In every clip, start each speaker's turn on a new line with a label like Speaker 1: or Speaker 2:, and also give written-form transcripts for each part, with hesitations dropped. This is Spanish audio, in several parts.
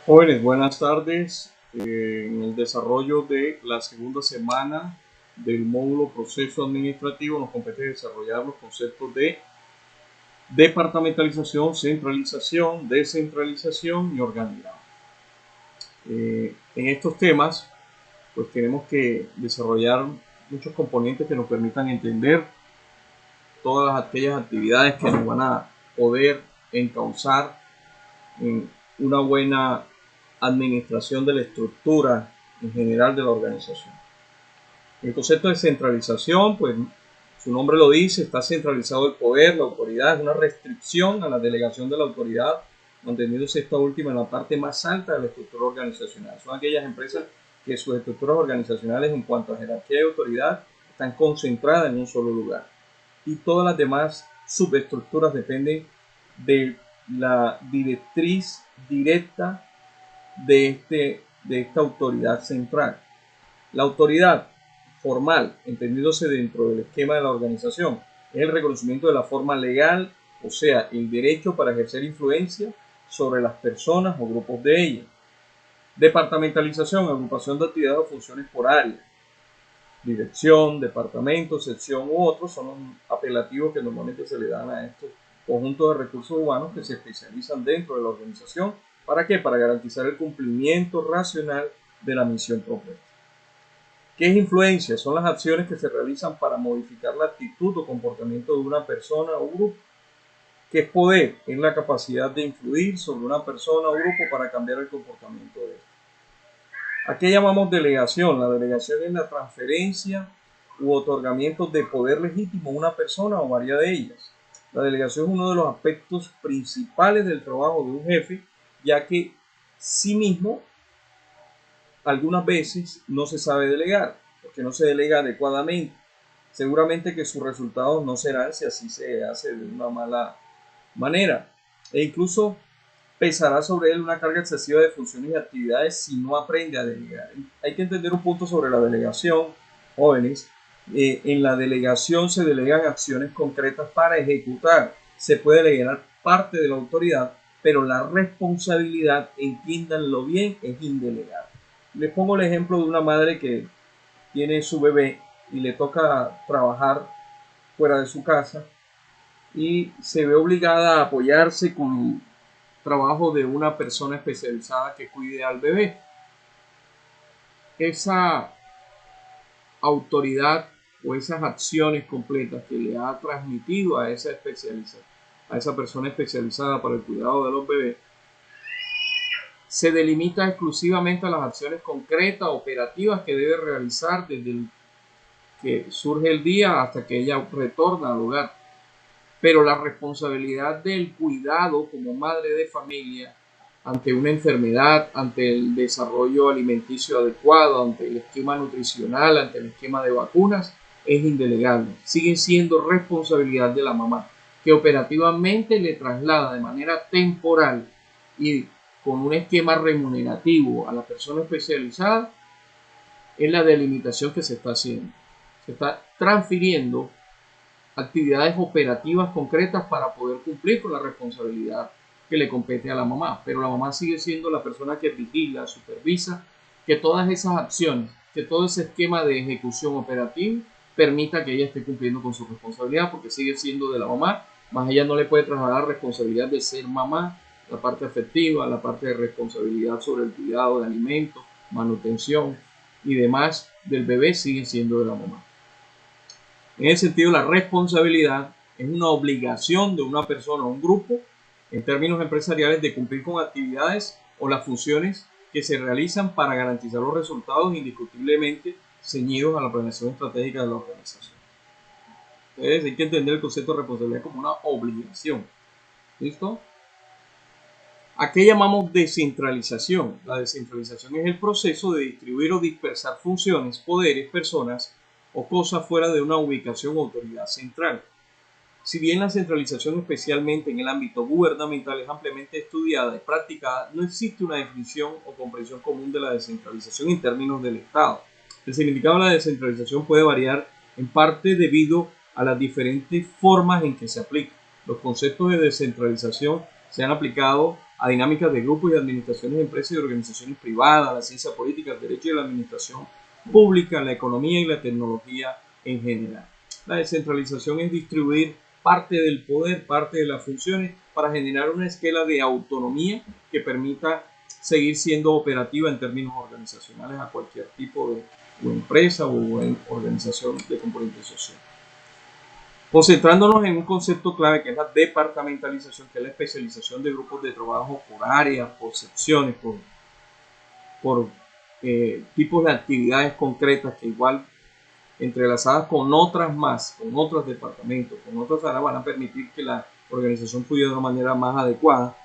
Speaker 1: Jóvenes, buenas tardes. En el desarrollo de la segunda semana del módulo proceso administrativo nos compete desarrollar los conceptos de departamentalización, centralización, descentralización y organigrama. En estos temas, pues tenemos que desarrollar muchos componentes que nos permitan entender todas aquellas actividades que nos van a poder encauzar en una buena administración de la estructura en general de la organización. El concepto de centralización, pues su nombre lo dice, está centralizado el poder, la autoridad, es una restricción a la delegación de la autoridad, manteniéndose esta última en la parte más alta de la estructura organizacional. Son aquellas empresas que sus estructuras organizacionales en cuanto a jerarquía y autoridad están concentradas en un solo lugar. Y todas las demás subestructuras dependen de la directriz directa de esta autoridad central. La autoridad formal, entendiéndose dentro del esquema de la organización, es el reconocimiento de la forma legal, o sea, el derecho para ejercer influencia sobre las personas o grupos de ellas. Departamentalización, agrupación de actividades o funciones por área. Dirección, departamento, sección u otros son los apelativos que normalmente se le dan a estos conjuntos de recursos humanos que se especializan dentro de la organización. ¿Para qué? Para garantizar el cumplimiento racional de la misión propuesta. ¿Qué es influencia? Son las acciones que se realizan para modificar la actitud o comportamiento de una persona o grupo. ¿Qué es poder? Es la capacidad de influir sobre una persona o grupo para cambiar el comportamiento de él. ¿A qué llamamos delegación? La delegación es la transferencia u otorgamiento de poder legítimo a una persona o varias de ellas. La delegación es uno de los aspectos principales del trabajo de un jefe, ya que sí mismo algunas veces no se sabe delegar, porque no se delega adecuadamente. Seguramente que sus resultados no serán si así se hace de una mala manera. E incluso pesará sobre él una carga excesiva de funciones y actividades si no aprende a delegar. Hay que entender un punto sobre la delegación, jóvenes. En la delegación se delegan acciones concretas para ejecutar. Se puede delegar parte de la autoridad, pero la responsabilidad, entiéndanlo bien, es indelegable. Les pongo el ejemplo de una madre que tiene su bebé y le toca trabajar fuera de su casa y se ve obligada a apoyarse con el trabajo de una persona especializada que cuide al bebé. Esa autoridad o esas acciones completas que le ha transmitido a esa persona especializada para el cuidado de los bebés, se delimita exclusivamente a las acciones concretas, operativas que debe realizar desde el que surge el día hasta que ella retorna al hogar. Pero la responsabilidad del cuidado como madre de familia ante una enfermedad, ante el desarrollo alimenticio adecuado, ante el esquema nutricional, ante el esquema de vacunas, es indelegable. Sigue siendo responsabilidad de la mamá, que operativamente le traslada de manera temporal y con un esquema remunerativo a la persona especializada. Es la delimitación que se está haciendo. Se está transfiriendo actividades operativas concretas para poder cumplir con la responsabilidad que le compete a la mamá, pero la mamá sigue siendo la persona que vigila, supervisa que todas esas acciones, que todo ese esquema de ejecución operativa permita que ella esté cumpliendo con su responsabilidad, porque sigue siendo de la mamá, más ella no le puede trasladar responsabilidad de ser mamá, la parte afectiva, la parte de responsabilidad sobre el cuidado de alimentos, manutención y demás del bebé sigue siendo de la mamá. En ese sentido, la responsabilidad es una obligación de una persona o un grupo en términos empresariales de cumplir con actividades o las funciones que se realizan para garantizar los resultados indiscutiblemente ceñidos a la planeación estratégica de la organización. Entonces, hay que entender el concepto de responsabilidad como una obligación. ¿Listo? ¿A qué llamamos descentralización? La descentralización es el proceso de distribuir o dispersar funciones, poderes, personas o cosas fuera de una ubicación o autoridad central. Si bien la centralización, especialmente en el ámbito gubernamental, es ampliamente estudiada y practicada, no existe una definición o comprensión común de la descentralización en términos del Estado. El significado de la descentralización puede variar en parte debido a las diferentes formas en que se aplica. Los conceptos de descentralización se han aplicado a dinámicas de grupos y administraciones de empresas y organizaciones privadas, la ciencia política, el derecho y la administración pública, la economía y la tecnología en general. La descentralización es distribuir parte del poder, parte de las funciones para generar una escala de autonomía que permita seguir siendo operativa en términos organizacionales a cualquier tipo de empresa o organización de componente social. Concentrándonos en un concepto clave que es la departamentalización, que es la especialización de grupos de trabajo por áreas, por secciones, por tipos de actividades concretas que igual entrelazadas con otras más, con otros departamentos, con otras áreas, van a permitir que la organización fluya de una manera más adecuada.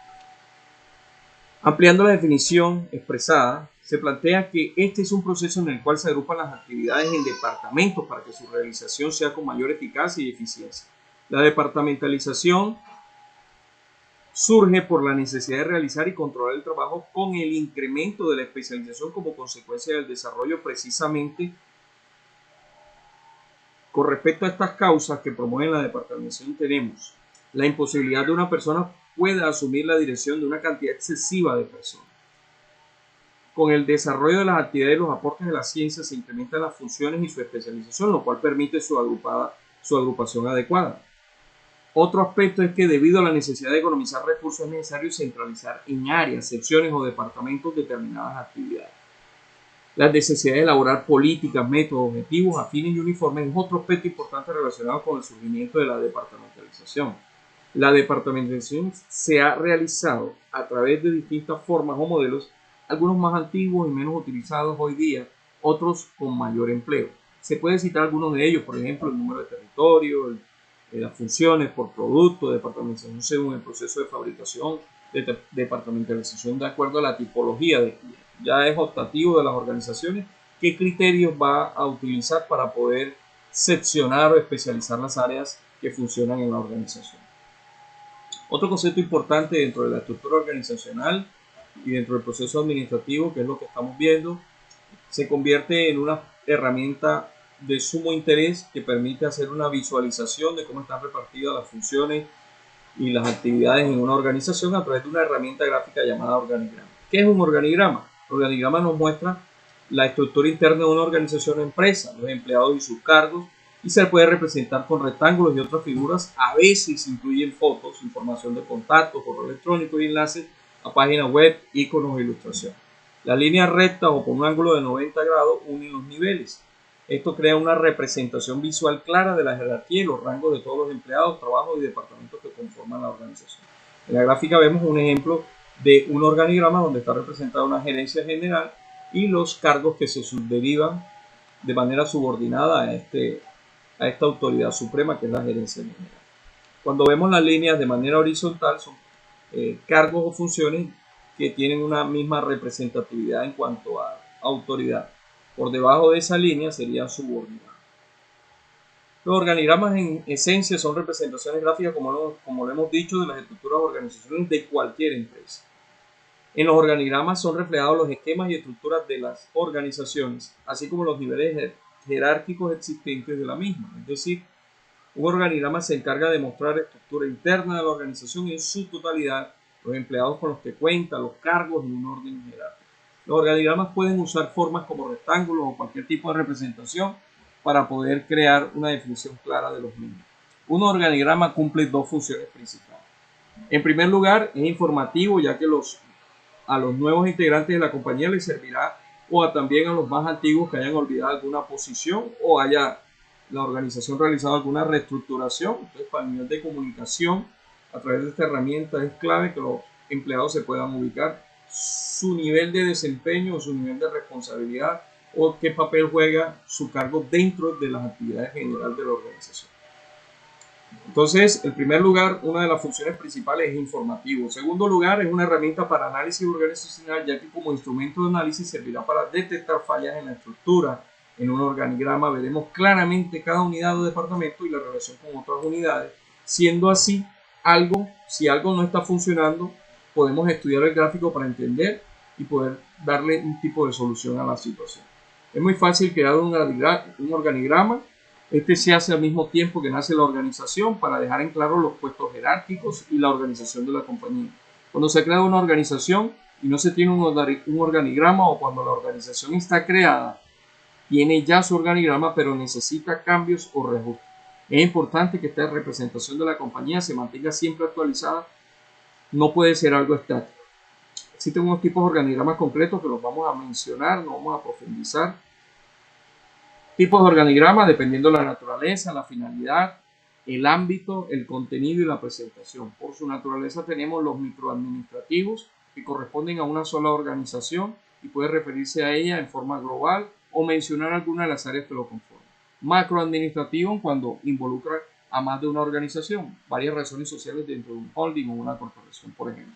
Speaker 1: Ampliando la definición expresada, se plantea que este es un proceso en el cual se agrupan las actividades en departamentos para que su realización sea con mayor eficacia y eficiencia. La departamentalización surge por la necesidad de realizar y controlar el trabajo con el incremento de la especialización como consecuencia del desarrollo. Precisamente con respecto a estas causas que promueven la departamentalización, tenemos la imposibilidad de una persona pueda asumir la dirección de una cantidad excesiva de personas. Con el desarrollo de las actividades y los aportes de la ciencia se incrementan las funciones y su especialización, lo cual permite su agrupación adecuada. Otro aspecto es que debido a la necesidad de economizar recursos es necesario centralizar en áreas, secciones o departamentos determinadas actividades. La necesidad de elaborar políticas, métodos, objetivos afines y uniformes es otro aspecto importante relacionado con el surgimiento de la departamentalización. La departamentalización se ha realizado a través de distintas formas o modelos, algunos más antiguos y menos utilizados hoy día, otros con mayor empleo. Se puede citar algunos de ellos, por ejemplo, el número de territorio, las funciones por producto, departamentalización según el proceso de fabricación, departamentalización de acuerdo a la tipología de cliente. Ya es optativo de las organizaciones qué criterios va a utilizar para poder seccionar o especializar las áreas que funcionan en la organización. Otro concepto importante dentro de la estructura organizacional y dentro del proceso administrativo, que es lo que estamos viendo, se convierte en una herramienta de sumo interés que permite hacer una visualización de cómo están repartidas las funciones y las actividades en una organización a través de una herramienta gráfica llamada organigrama. ¿Qué es un organigrama? El organigrama nos muestra la estructura interna de una organización o empresa, los empleados y sus cargos, y se puede representar con rectángulos y otras figuras. A veces incluyen fotos, información de contacto, correo electrónico y enlaces a páginas web, iconos e ilustraciones. Las líneas rectas o con un ángulo de 90 grados unen los niveles. Esto crea una representación visual clara de la jerarquía y los rangos de todos los empleados, trabajos y departamentos que conforman la organización. En la gráfica vemos un ejemplo de un organigrama donde está representada una gerencia general y los cargos que se subderivan de manera subordinada a esta autoridad suprema que es la gerencia general. Cuando vemos las líneas de manera horizontal son cargos o funciones que tienen una misma representatividad en cuanto a autoridad. Por debajo de esa línea serían subordinados. Los organigramas en esencia son representaciones gráficas, como lo hemos dicho, de las estructuras organizacionales de cualquier empresa. En los organigramas son reflejados los esquemas y estructuras de las organizaciones, así como los niveles jerárquicos existentes de la misma. Es decir, un organigrama se encarga de mostrar la estructura interna de la organización en su totalidad, los empleados con los que cuenta, los cargos en un orden jerárquico. Los organigramas pueden usar formas como rectángulos o cualquier tipo de representación para poder crear una definición clara de los mismos. Un organigrama cumple dos funciones principales. En primer lugar, es informativo, ya que a los nuevos integrantes de la compañía les servirá, o también a los más antiguos que hayan olvidado alguna posición o haya la organización realizado alguna reestructuración. Entonces, para el nivel de comunicación, a través de esta herramienta es clave que los empleados se puedan ubicar su nivel de desempeño o su nivel de responsabilidad o qué papel juega su cargo dentro de las actividades generales de la organización. Entonces, en primer lugar, una de las funciones principales es informativo. En segundo lugar, es una herramienta para análisis organizacional, ya que como instrumento de análisis servirá para detectar fallas en la estructura. En un organigrama veremos claramente cada unidad o departamento y la relación con otras unidades. Siendo así, si algo no está funcionando, podemos estudiar el gráfico para entender y poder darle un tipo de solución a la situación. Es muy fácil crear un organigrama. Este se hace al mismo tiempo que nace la organización para dejar en claro los puestos jerárquicos y la organización de la compañía. Cuando se crea una organización y no se tiene un organigrama, o cuando la organización está creada, tiene ya su organigrama, pero necesita cambios o reajustes. Es importante que esta representación de la compañía se mantenga siempre actualizada. No puede ser algo estático. Existen unos tipos de organigramas concretos que los vamos a mencionar, no vamos a profundizar. Tipos de organigramas dependiendo de la naturaleza, la finalidad, el ámbito, el contenido y la presentación. Por su naturaleza tenemos los microadministrativos, que corresponden a una sola organización y puede referirse a ella en forma global o mencionar alguna de las áreas que lo conforman. Macroadministrativo cuando involucra a más de una organización, varias razones sociales dentro de un holding o una corporación, por ejemplo.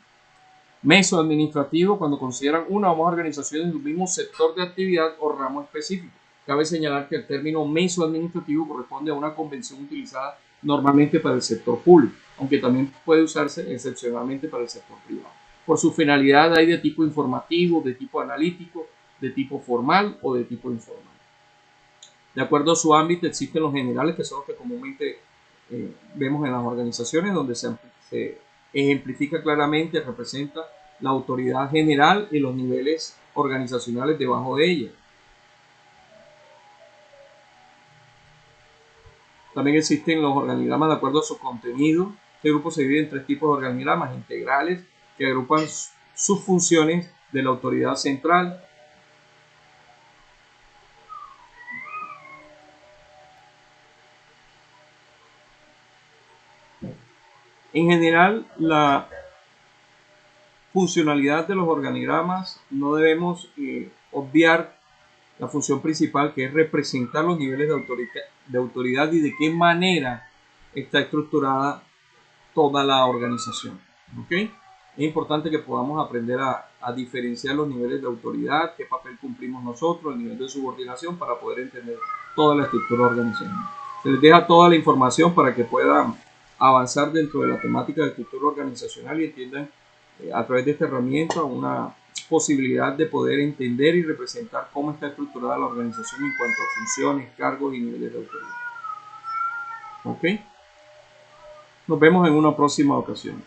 Speaker 1: Mesoadministrativo cuando consideran una o más organizaciones de un mismo sector de actividad o ramo específico. Cabe señalar que el término mesoadministrativo corresponde a una convención utilizada normalmente para el sector público, aunque también puede usarse excepcionalmente para el sector privado. Por su finalidad hay de tipo informativo, de tipo analítico, de tipo formal o de tipo informal. De acuerdo a su ámbito existen los generales, que son los que comúnmente vemos en las organizaciones, donde se ejemplifica claramente, representa la autoridad general y los niveles organizacionales debajo de ella. También existen los organigramas de acuerdo a su contenido. Este grupo se divide en tres tipos de organigramas: integrales, que agrupan sus funciones de la autoridad central; en general, la funcionalidad de los organigramas no debemos obviar la función principal, que es representar los niveles de autoridad y de qué manera está estructurada toda la organización. ¿Okay? Es importante que podamos aprender a diferenciar los niveles de autoridad, qué papel cumplimos nosotros, el nivel de subordinación, para poder entender toda la estructura organizacional. Se les deja toda la información para que puedan avanzar dentro de la temática de estructura organizacional y entiendan a través de esta herramienta una posibilidad de poder entender y representar cómo está estructurada la organización en cuanto a funciones, cargos y niveles de autoridad. ¿Ok? Nos vemos en una próxima ocasión.